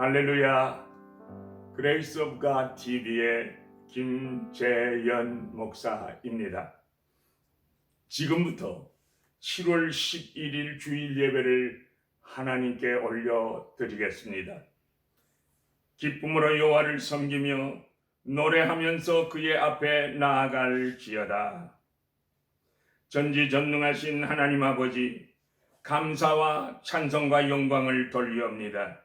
할렐루야. 그레이스 오브 갓 TV의 김재현 목사입니다. 지금부터 7월 11일 주일 예배를 하나님께 올려드리겠습니다. 기쁨으로 여호와를 섬기며 노래하면서 그의 앞에 나아갈지어다. 전지전능하신 하나님 아버지, 감사와 찬송과 영광을 돌리옵니다.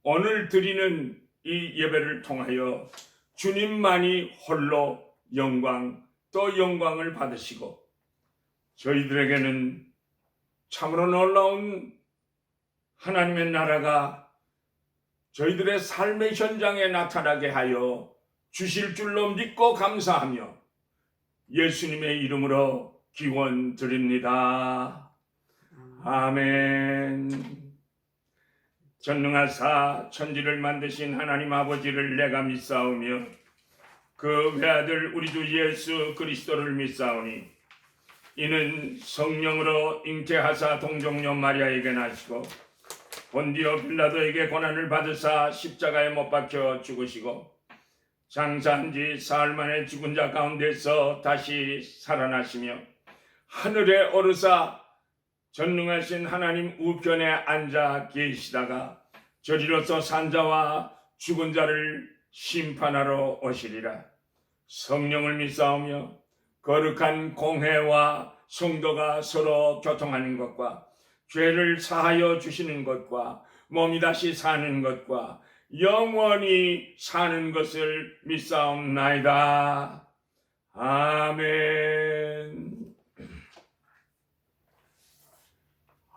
오늘 드리는 이 예배를 통하여 주님만이 홀로 영광 또 영광을 받으시고 저희들에게는 참으로 놀라운 하나님의 나라가 저희들의 삶의 현장에 나타나게 하여 주실 줄로 믿고 감사하며 예수님의 이름으로 기원 드립니다. 아멘. 전능하사 천지를 만드신 하나님 아버지를 내가 믿사오며 그 외아들 우리 주 예수 그리스도를 믿사오니 이는 성령으로 잉태하사 동정녀 마리아에게 나시고 본디오 빌라도에게 고난을 받으사 십자가에 못 박혀 죽으시고 장사한 지 사흘 만에 죽은 자 가운데서 다시 살아나시며 하늘에 오르사 전능하신 하나님 우편에 앉아 계시다가 저리로서 산자와 죽은 자를 심판하러 오시리라. 성령을 믿사오며 거룩한 공회와 성도가 서로 교통하는 것과 죄를 사하여 주시는 것과 몸이 다시 사는 것과 영원히 사는 것을 믿사옵나이다. 아멘.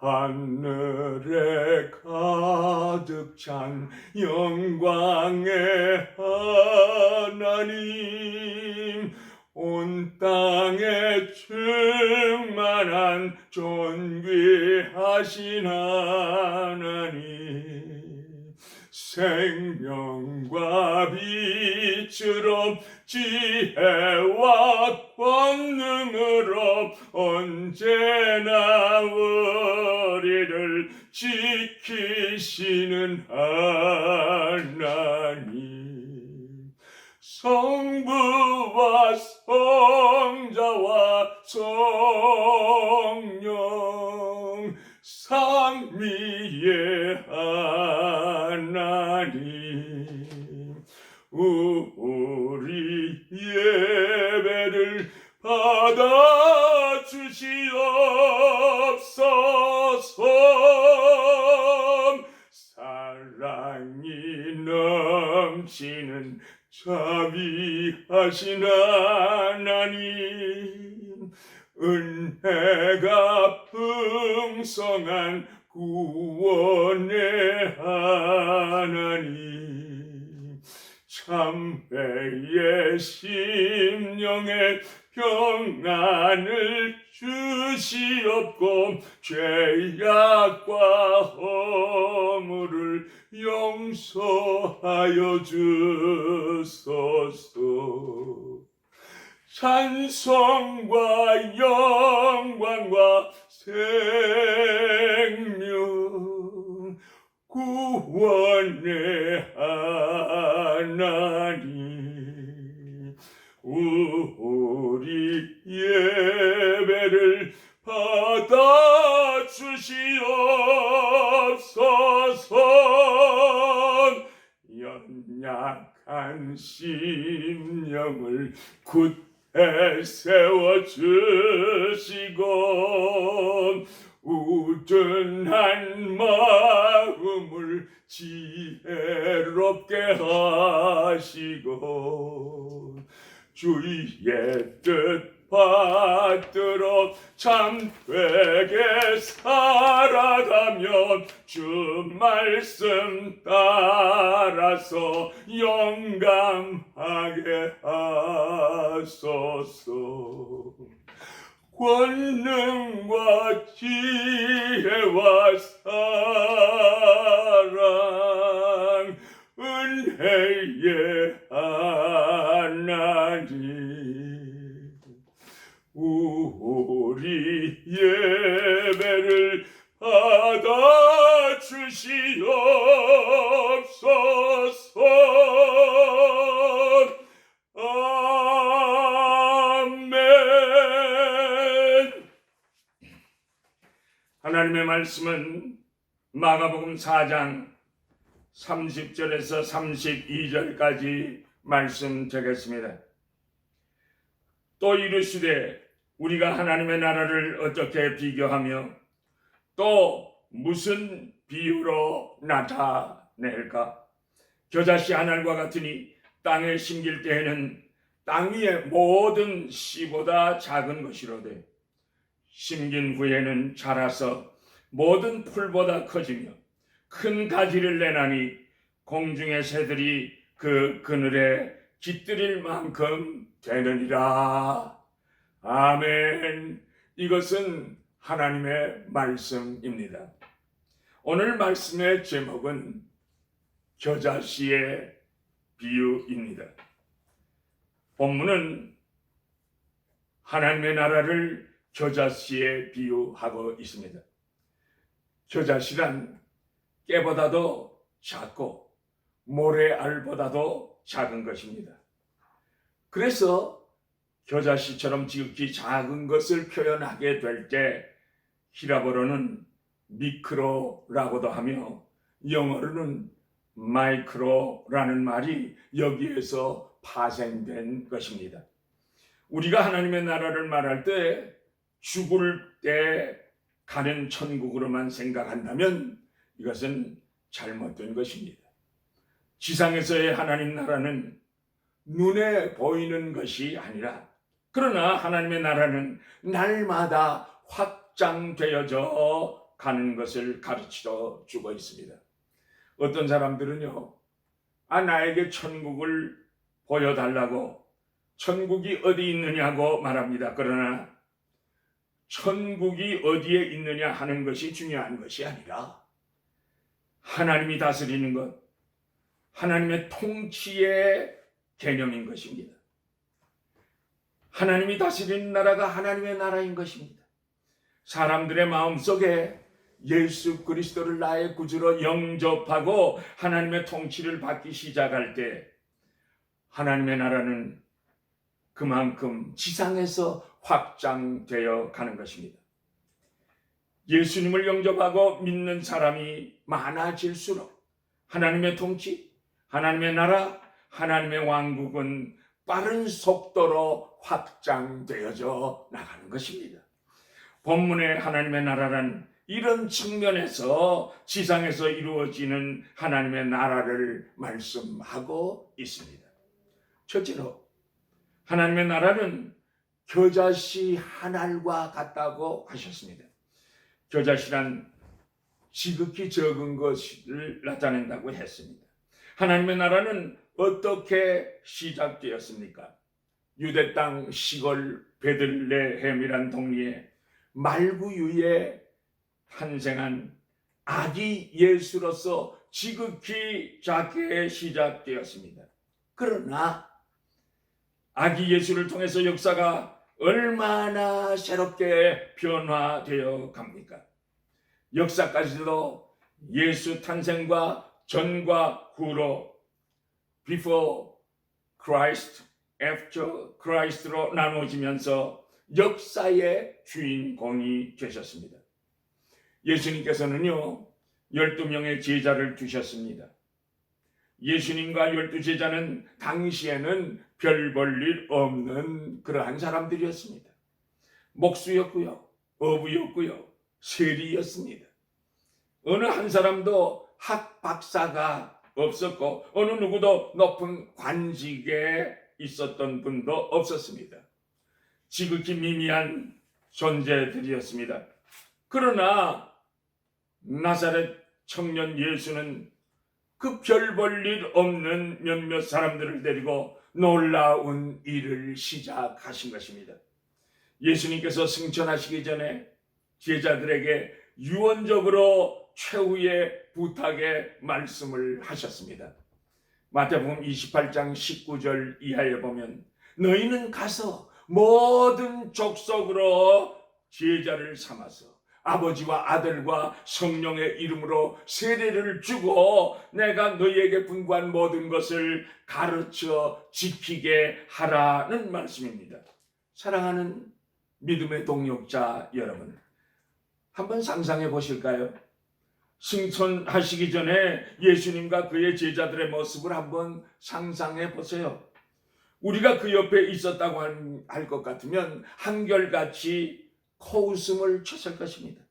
하늘에 가득 찬 영광의 하나님, 온 땅에 충만한 존귀하신 하나님, 생명과 빛으로 지혜와 권능으로 언제나 우리를 지키시는 하나님, 성부와 성자와 성령 삼위의 하나님, 우리 예배를 받아 주시옵소서. 사랑이 넘치는 자비하신 하나님, 은혜가 풍성한 구원의 하나님, 참회의 심령에 평안을 주시옵고 죄악과 허물을 용서하여 주소서. 찬송과 영광과 생명 구원의 하나님, 우리 예배를 받아 주시옵소서. 연약한 심령을 굳게 세워주시고 우둔한 마음을 지혜롭게 하시고 주의 뜻 받들어 참되게 살아가며 주 말씀 따라서 영감하게 하소서. 권능과 지혜와 사랑 은혜의 하나님, 우리 예배를 받아 주시옵소서. 하나님의 말씀은 마가복음 4장 30절에서 32절까지 말씀드리겠습니다. 또 이르시되 우리가 하나님의 나라를 어떻게 비교하며 또 무슨 비유로 나타낼까? 겨자씨 한 알과 같으니 땅에 심길 때에는 땅 위의 모든 씨보다 작은 것이로되 심긴 후에는 자라서 모든 풀보다 커지며 큰 가지를 내나니 공중의 새들이 그 그늘에 깃들일 만큼 되느니라. 아멘. 이것은 하나님의 말씀입니다. 오늘 말씀의 제목은 겨자씨의 비유입니다. 본문은 하나님의 나라를 겨자씨에 비유하고 있습니다. 겨자씨란 깨보다도 작고 모래알보다도 작은 것입니다. 그래서 겨자씨처럼 지극히 작은 것을 표현하게 될 때 히라보로는 미크로라고도 하며 영어로는 마이크로라는 말이 여기에서 파생된 것입니다. 우리가 하나님의 나라를 말할 때 죽을 때 가는 천국으로만 생각한다면 이것은 잘못된 것입니다. 지상에서의 하나님 나라는 눈에 보이는 것이 아니라 그러나 하나님의 나라는 날마다 확장되어져 가는 것을 가르쳐 주고 있습니다. 어떤 사람들은요, 나에게 천국을 보여달라고 천국이 어디 있느냐고 말합니다. 그러나 천국이 어디에 있느냐 하는 것이 중요한 것이 아니라 하나님이 다스리는 것, 하나님의 통치의 개념인 것입니다. 하나님이 다스리는 나라가 하나님의 나라인 것입니다. 사람들의 마음속에 예수 그리스도를 나의 구주로 영접하고 하나님의 통치를 받기 시작할 때 하나님의 나라는 그만큼 지상에서 확장되어 가는 것입니다. 예수님을 영접하고 믿는 사람이 많아질수록 하나님의 통치, 하나님의 나라, 하나님의 왕국은 빠른 속도로 확장되어져 나가는 것입니다. 본문의 하나님의 나라란 이런 측면에서 지상에서 이루어지는 하나님의 나라를 말씀하고 있습니다. 첫째로 하나님의 나라는 겨자씨 한 알과 같다고 하셨습니다. 겨자씨란 지극히 적은 것을 나타낸다고 했습니다. 하나님의 나라는 어떻게 시작되었습니까? 유대 땅 시골 베들레헴이란 동리에 말구유에 탄생한 아기 예수로서 지극히 작게 시작되었습니다. 그러나 아기 예수를 통해서 역사가 얼마나 새롭게 변화되어 갑니까? 역사까지도 예수 탄생과 전과 후로 before Christ, after Christ로 나누어지면서 역사의 주인공이 되셨습니다. 예수님께서는요 12명의 제자를 두셨습니다. 예수님과 12제자는 당시에는 별 볼 일 없는 그러한 사람들이었습니다. 목수였고요, 어부였고요, 세리였습니다. 어느 한 사람도 학 박사가 없었고 어느 누구도 높은 관직에 있었던 분도 없었습니다. 지극히 미미한 존재들이었습니다. 그러나 나사렛 청년 예수는 그 별 볼 일 없는 몇몇 사람들을 데리고 놀라운 일을 시작하신 것입니다. 예수님께서 승천하시기 전에 제자들에게 유언적으로 최후의 부탁의 말씀을 하셨습니다. 마태복음 28장 19절 이하에 보면 너희는 가서 모든 족속으로 제자를 삼아서 아버지와 아들과 성령의 이름으로 세례를 주고 내가 너희에게 분부한 모든 것을 가르쳐 지키게 하라는 말씀입니다. 사랑하는 믿음의 동역자 여러분, 한번 상상해 보실까요? 승천하시기 전에 예수님과 그의 제자들의 모습을 한번 상상해 보세요. 우리가 그 옆에 있었다고 할 것 같으면 한결같이 코웃음을 쳤을 것입니다.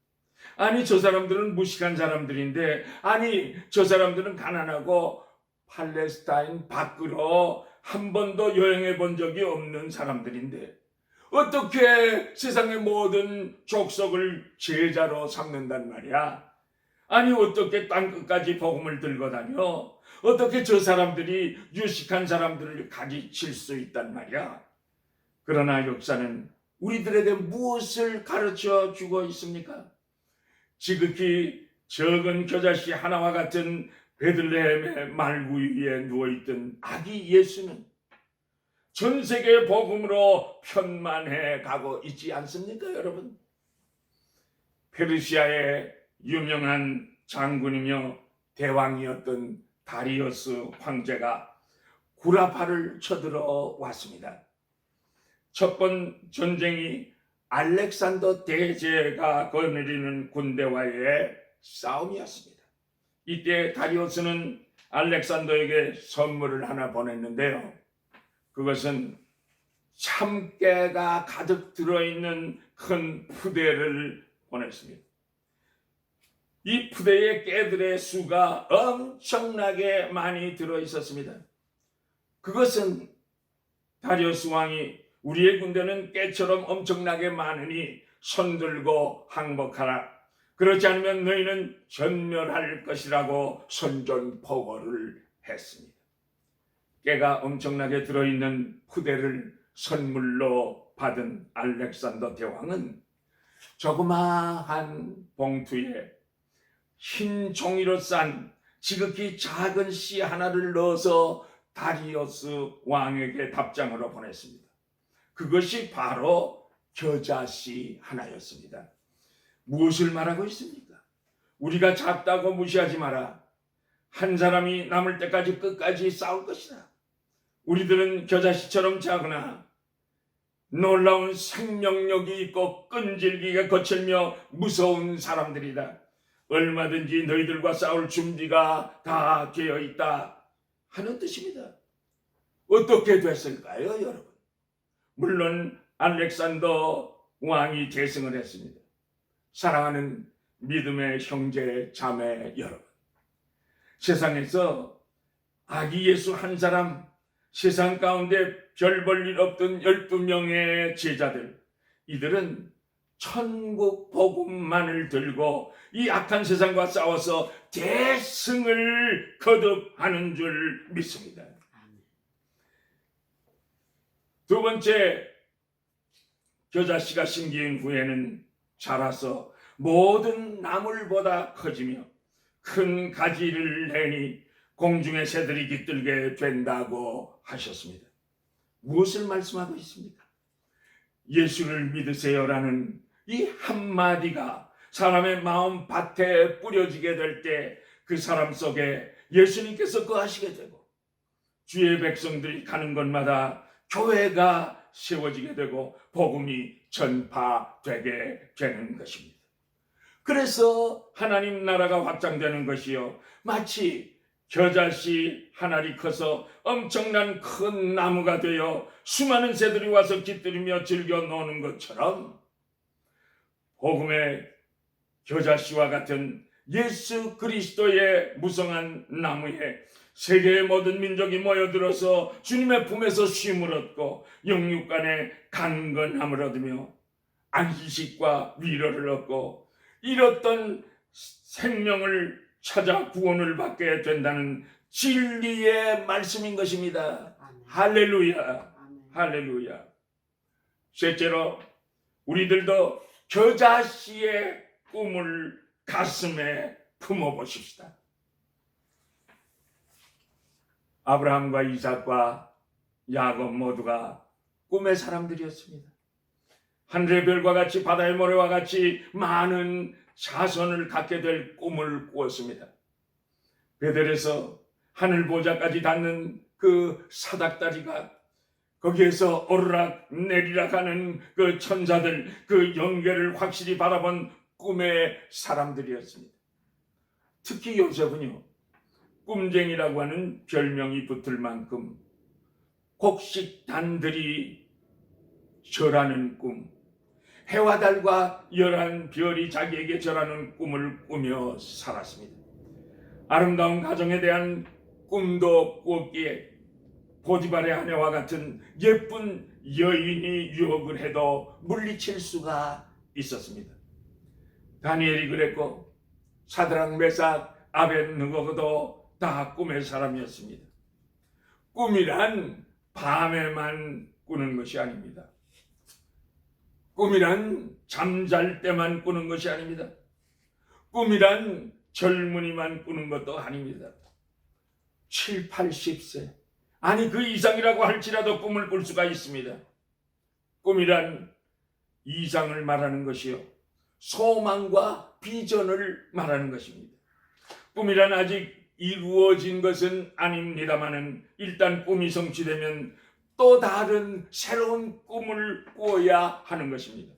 아니, 저 사람들은 무식한 사람들인데, 아니, 저 사람들은 가난하고 팔레스타인 밖으로 한 번도 여행해 본 적이 없는 사람들인데 어떻게 세상의 모든 족속을 제자로 삼는단 말이야? 아니, 어떻게 땅끝까지 복음을 들고 다녀? 어떻게 저 사람들이 유식한 사람들을 가르칠 수 있단 말이야? 그러나 역사는 우리들에게 무엇을 가르쳐 주고 있습니까? 지극히 적은 겨자씨 하나와 같은 베들레헴의 말구 위에 누워있던 아기 예수는 전 세계 복음으로 편만해 가고 있지 않습니까, 여러분? 페르시아의 유명한 장군이며 대왕이었던 다리우스 황제가 구라파를 쳐들어 왔습니다. 첫 번 전쟁이 알렉산더 대제가 거느리는 군대와의 싸움이었습니다. 이때 다리우스는 알렉산더에게 선물을 하나 보냈는데요. 그것은 참깨가 가득 들어있는 큰 푸대를 보냈습니다. 이 푸대에 깨들의 수가 엄청나게 많이 들어있었습니다. 그것은 다리우스 왕이 우리의 군대는 깨처럼 엄청나게 많으니 손들고 항복하라. 그렇지 않으면 너희는 전멸할 것이라고 선전포고를 했습니다. 깨가 엄청나게 들어있는 푸대를 선물로 받은 알렉산더 대왕은 조그마한 봉투에 흰 종이로 싼 지극히 작은 씨 하나를 넣어서 다리우스 왕에게 답장으로 보냈습니다. 그것이 바로 겨자씨 하나였습니다. 무엇을 말하고 있습니까? 우리가 작다고 무시하지 마라. 한 사람이 남을 때까지 끝까지 싸울 것이다. 우리들은 겨자씨처럼 작으나 놀라운 생명력이 있고 끈질기게 거칠며 무서운 사람들이다. 얼마든지 너희들과 싸울 준비가 다 되어 있다 하는 뜻입니다. 어떻게 됐을까요, 여러분? 물론 알렉산더 왕이 계승을 했습니다. 사랑하는 믿음의 형제 자매 여러분, 세상에서 아기 예수 한 사람, 세상 가운데 별 볼 일 없던 12명의 제자들, 이들은 천국 복음만을 들고 이 악한 세상과 싸워서 대승을 거듭하는 줄 믿습니다. 두 번째, 겨자씨가 심기인 후에는 자라서 모든 나물보다 커지며 큰 가지를 내니 공중의 새들이 깃들게 된다고 하셨습니다. 무엇을 말씀하고 있습니까? 예수를 믿으세요라는 이 한마디가 사람의 마음 밭에 뿌려지게 될 때 그 사람 속에 예수님께서 거하시게 되고 주의 백성들이 가는 곳마다 교회가 세워지게 되고 복음이 전파되게 되는 것입니다. 그래서 하나님 나라가 확장되는 것이요, 마치 겨자씨 한 알이 커서 엄청난 큰 나무가 되어 수많은 새들이 와서 깃들이며 즐겨 노는 것처럼 복음의 겨자씨와 같은 예수 그리스도의 무성한 나무에 세계의 모든 민족이 모여들어서 주님의 품에서 쉼을 얻고 영육간의 강건함을 얻으며 안식과 위로를 얻고 잃었던 생명을 찾아 구원을 받게 된다는 진리의 말씀인 것입니다. 아멘. 할렐루야. 아멘. 할렐루야. 셋째로, 우리들도 겨자씨의 꿈을 가슴에 품어보십시다. 아브라함과 이삭과 야곱 모두가 꿈의 사람들이었습니다. 하늘의 별과 같이 바다의 모래와 같이 많은 자손을 갖게 될 꿈을 꾸었습니다. 베델에서 하늘 보좌까지 닿는 그 사닥다리가, 거기에서 오르락 내리락 하는 그 천사들, 그 영계를 확실히 바라본 꿈의 사람들이었습니다. 특히 요셉은요, 꿈쟁이라고 하는 별명이 붙을 만큼 곡식단들이 절하는 꿈, 해와 달과 열한 별이 자기에게 절하는 꿈을 꾸며 살았습니다. 아름다운 가정에 대한 꿈도 꾸었기에 보디발의 아내와 같은 예쁜 여인이 유혹을 해도 물리칠 수가 있었습니다. 다니엘이 그랬고 사드락 메삭 아벳느고도 다 꿈의 사람이었습니다. 꿈이란 밤에만 꾸는 것이 아닙니다. 꿈이란 잠잘 때만 꾸는 것이 아닙니다. 꿈이란 젊은이만 꾸는 것도 아닙니다. 7, 80세 아니 그 이상이라고 할지라도 꿈을 꿀 수가 있습니다. 꿈이란 이상을 말하는 것이요, 소망과 비전을 말하는 것입니다. 꿈이란 아직 이루어진 것은 아닙니다마는 일단 꿈이 성취되면 또 다른 새로운 꿈을 꾸어야 하는 것입니다.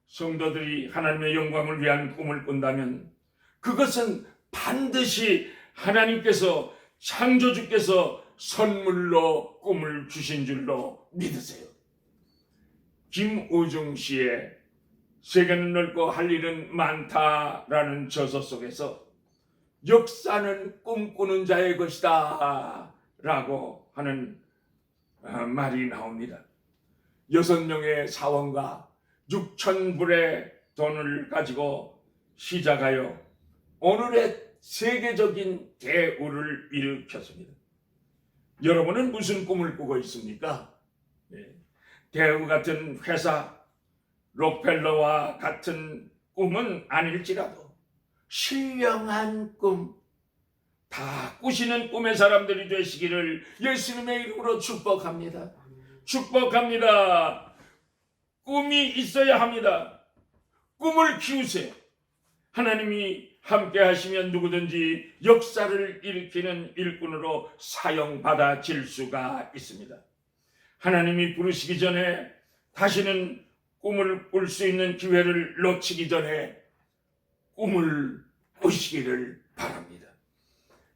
성도들이 하나님의 영광을 위한 꿈을 꾼다면 그것은 반드시 하나님께서, 창조주께서 선물로 꿈을 주신 줄로 믿으세요. 김우중 씨의 세계는 넓고 할 일은 많다라는 저서 속에서 역사는 꿈꾸는 자의 것이다 라고 하는 말이 나옵니다. 6명의 사원과 6,000불의 돈을 가지고 시작하여 오늘의 세계적인 대우를 일으켰습니다. 여러분은 무슨 꿈을 꾸고 있습니까? 대우 같은 회사, 록펠러와 같은 꿈은 아닐지라도 신령한 꿈, 다 꾸시는 꿈의 사람들이 되시기를 예수님의 이름으로 축복합니다. 축복합니다. 꿈이 있어야 합니다. 꿈을 키우세요. 하나님이 함께 하시면 누구든지 역사를 일으키는 일꾼으로 사용받아질 수가 있습니다. 하나님이 부르시기 전에 다시는 꿈을 꿀 수 있는 기회를 놓치기 전에 꿈을 꾸시기를 바랍니다.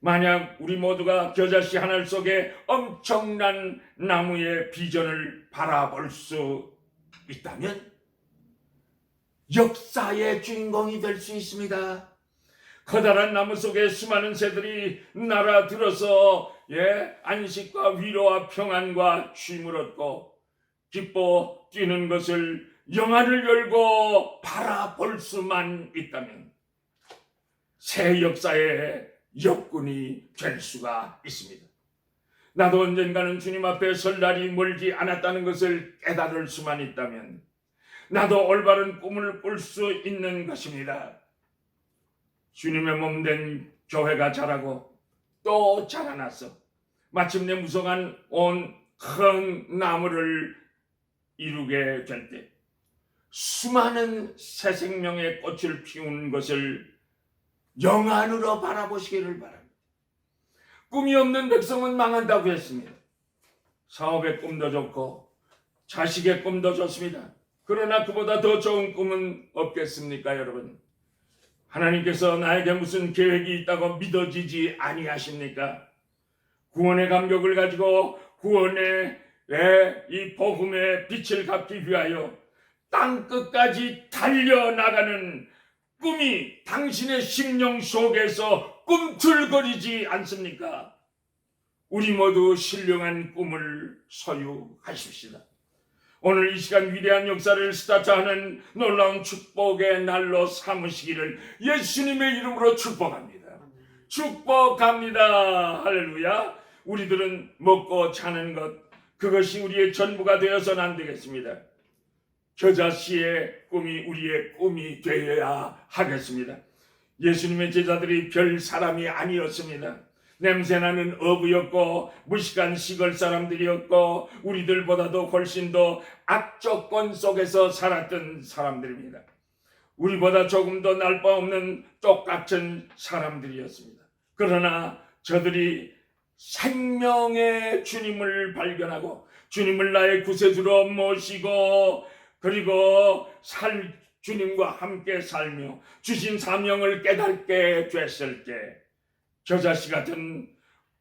만약 우리 모두가 겨자씨 하늘 속에 엄청난 나무의 비전을 바라볼 수 있다면 역사의 주인공이 될 수 있습니다. 커다란 나무 속에 수많은 새들이 날아들어서 안식과 위로와 평안과 쉼을 얻고 기뻐 뛰는 것을 영안을 열고 바라볼 수만 있다면 새 역사의 역군이 될 수가 있습니다. 나도 언젠가는 주님 앞에 설 날이 멀지 않았다는 것을 깨달을 수만 있다면 나도 올바른 꿈을 꿀 수 있는 것입니다. 주님의 몸된 교회가 자라고 또 자라나서 마침내 무성한 온 큰 나무를 이루게 될 때 수많은 새 생명의 꽃을 피운 것을 영안으로 바라보시기를 바랍니다. 꿈이 없는 백성은 망한다고 했습니다. 사업의 꿈도 좋고 자식의 꿈도 좋습니다. 그러나 그보다 더 좋은 꿈은 없겠습니까, 여러분? 하나님께서 나에게 무슨 계획이 있다고 믿어지지 아니하십니까? 구원의 감격을 가지고 구원의 이 복음의 빛을 갚기 위하여 땅 끝까지 달려나가는 꿈이 당신의 심령 속에서 꿈틀거리지 않습니까? 우리 모두 신령한 꿈을 소유하십시다. 오늘 이 시간 위대한 역사를 스타트하는 놀라운 축복의 날로 삼으시기를 예수님의 이름으로 축복합니다. 축복합니다. 할렐루야. 우리들은 먹고 자는 것, 그것이 우리의 전부가 되어서는 안 되겠습니다. 겨자씨의 꿈이 우리의 꿈이 되어야 하겠습니다. 예수님의 제자들이 별 사람이 아니었습니다. 냄새나는 어부였고 무식한 시골 사람들이었고 우리들보다도 훨씬 더 악조건 속에서 살았던 사람들입니다. 우리보다 조금 더 날 바 없는 똑같은 사람들이었습니다. 그러나 저들이 생명의 주님을 발견하고 주님을 나의 구세주로 모시고 그리고 주님과 함께 살며 주신 사명을 깨닫게 됐을 때 겨자씨 같은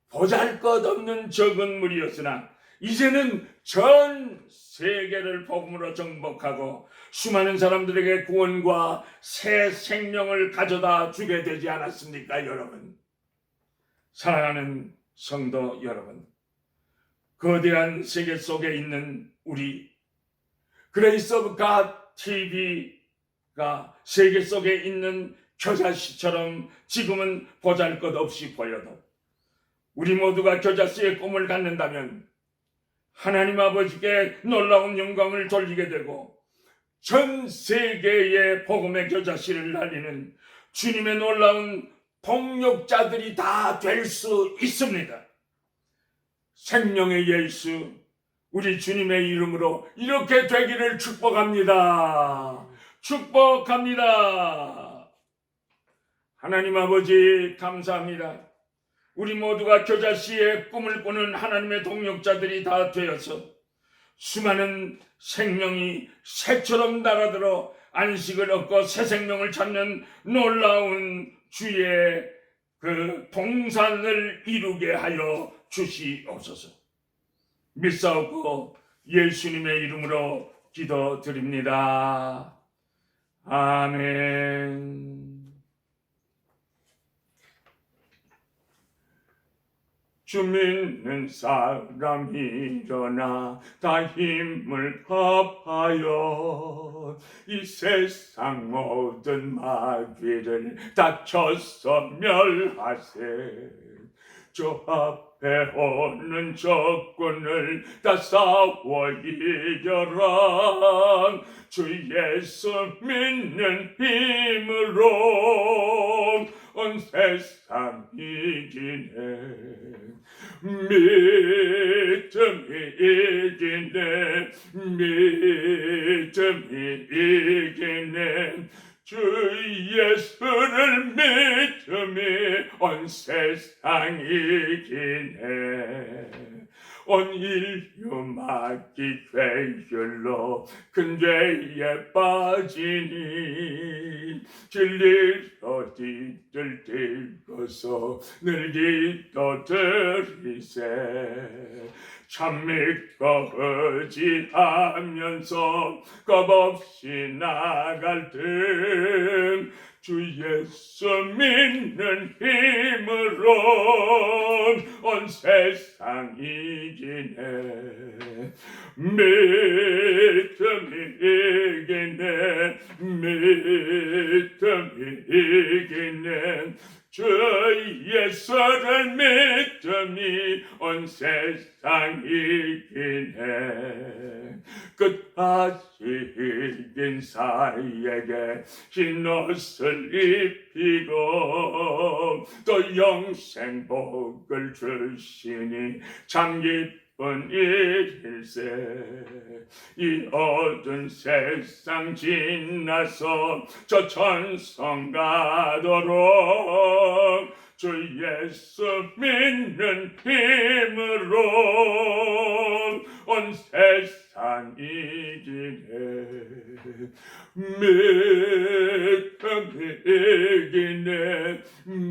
보잘것없는 적은 무리였으나 이제는 전 세계를 복음으로 정복하고 수많은 사람들에게 구원과 새 생명을 가져다 주게 되지 않았습니까, 여러분? 사랑하는 성도 여러분, 거대한 세계 속에 있는 우리 그레이스 오브 갓 TV가 세계 속에 있는 겨자씨처럼 지금은 보잘것없이 보여도 우리 모두가 겨자씨의 꿈을 갖는다면 하나님 아버지께 놀라운 영광을 돌리게 되고 전 세계의 복음의 겨자씨를 날리는 주님의 놀라운 동력자들이 다 될 수 있습니다. 생명의 예수 우리 주님의 이름으로 이렇게 되기를 축복합니다. 축복합니다. 하나님 아버지 감사합니다. 우리 모두가 겨자씨의 꿈을 꾸는 하나님의 동력자들이 다 되어서 수많은 생명이 새처럼 날아들어 안식을 얻고 새 생명을 찾는 놀라운 주의 그 동산을 이루게 하여 주시옵소서. 믿사옵고 예수님의 이름으로 기도드립니다. 아멘. 주 믿는 사람이 일어나 다 힘을 합하여 이 세상 모든 마귀를 다쳐서 멸하세. 저 앞에 오는 적군을 다 싸워 이겨라. 주 예수 믿는 힘으로 온 세상 이기네. 믿음이 이기네. 믿음이 이기네. 주 예수를 믿음이 온 세상 이기네. 온 인류 마귀 죄율로 큰 죄에 빠지니 진리로 뒤들들고서 늘 기도드리세. 참 믿고 의지하면서 겁없이 나갈 등 주 예수 믿는 힘으로 온 세상 이기네. 믿음이 이기네. 믿음이 이기네. 주 예수를 믿음이 온 세상 이기네. 끝까지 이긴 사이에게 흰 옷을 입히고 또 영생 복을 주시니 참 기쁜 일일세. 이 어두운 세상 지나서 저 천성 가도록 주 예수 믿는 힘으로 온 세상 이기네. 믿음이 이기네. 믿음이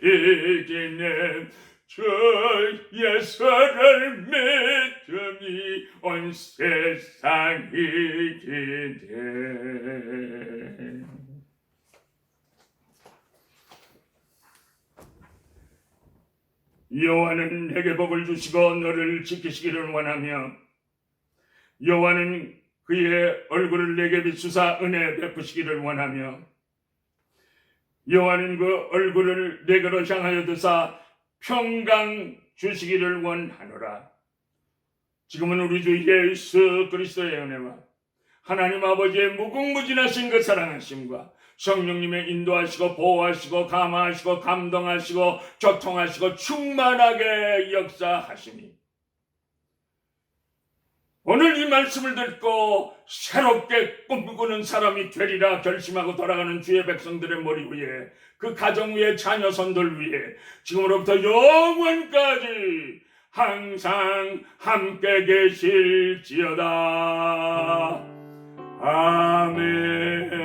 이기네. 주 예수를 믿음이 온 세상 이기네. 여호와는 내게 복을 주시고 너를 지키시기를 원하며 여호와는 그의 얼굴을 내게 비추사 은혜 베푸시기를 원하며 여호와는 그 얼굴을 내게로 향하여 드사 평강 주시기를 원하노라. 지금은 우리 주 예수 그리스도의 은혜와 하나님 아버지의 무궁무진하신 그 사랑하심과 성령님의 인도하시고 보호하시고 감화하시고 감동하시고 교통하시고 충만하게 역사하시니 오늘 이 말씀을 듣고 새롭게 꿈꾸는 사람이 되리라 결심하고 돌아가는 주의 백성들의 머리 위에 그 가정 위에 자녀손들 위에 지금으로부터 영원까지 항상 함께 계실지어다. 아멘.